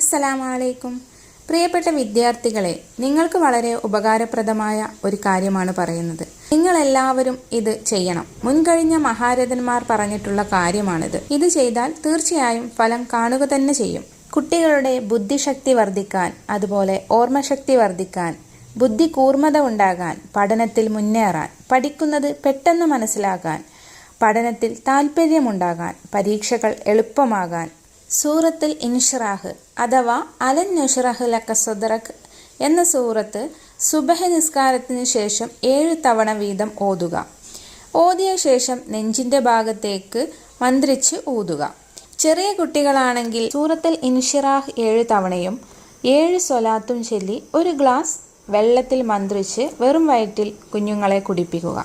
അസ്സലാമു അലൈക്കും. പ്രിയപ്പെട്ട വിദ്യാർത്ഥികളെ, നിങ്ങൾക്ക് വളരെ ഉപകാരപ്രദമായ ഒരു കാര്യമാണ് പറയുന്നത്. നിങ്ങളെല്ലാവരും ഇത് ചെയ്യണം. മുൻകഴിഞ്ഞ മഹാരഥന്മാർ പറഞ്ഞിട്ടുള്ള കാര്യമാണിത്. ഇത് ചെയ്താൽ തീർച്ചയായും ഫലം കാണുക തന്നെ ചെയ്യും. കുട്ടികളുടെ ബുദ്ധിശക്തി വർദ്ധിക്കാൻ, അതുപോലെ ഓർമ്മശക്തി വർദ്ധിക്കാൻ, ബുദ്ധി കൂർമ്മത ഉണ്ടാകാൻ, പഠനത്തിൽ മുന്നേറാൻ, പഠിക്കുന്നത് പെട്ടെന്ന് മനസ്സിലാക്കാൻ, പഠനത്തിൽ താല്പര്യമുണ്ടാകാൻ, പരീക്ഷകൾ എളുപ്പമാകാൻ സൂറത്തുൽ ഇൻഷിറാഹ് അഥവാ അലൻ നശ്റഹ് ലക സദ്റക് എന്ന സൂറത്ത് സുബഹ് നിസ്കാരത്തിന് ശേഷം 7 തവണ വീതം ഓതുക. ഓതിയ ശേഷം നെഞ്ചിന്റെ ഭാഗത്തേക്ക് മന്ത്രിച്ച് ഊതുക. ചെറിയ കുട്ടികളാണെങ്കിൽ സൂറത്തുൽ ഇൻഷിറാഹ് 7 തവണയും 7 സ്വലാത്തും ചൊല്ലി 1 ഗ്ലാസ് വെള്ളത്തിൽ മന്ത്രിച്ച് വെറും വയറ്റിൽ കുഞ്ഞുങ്ങളെ കുടിപ്പിക്കുക.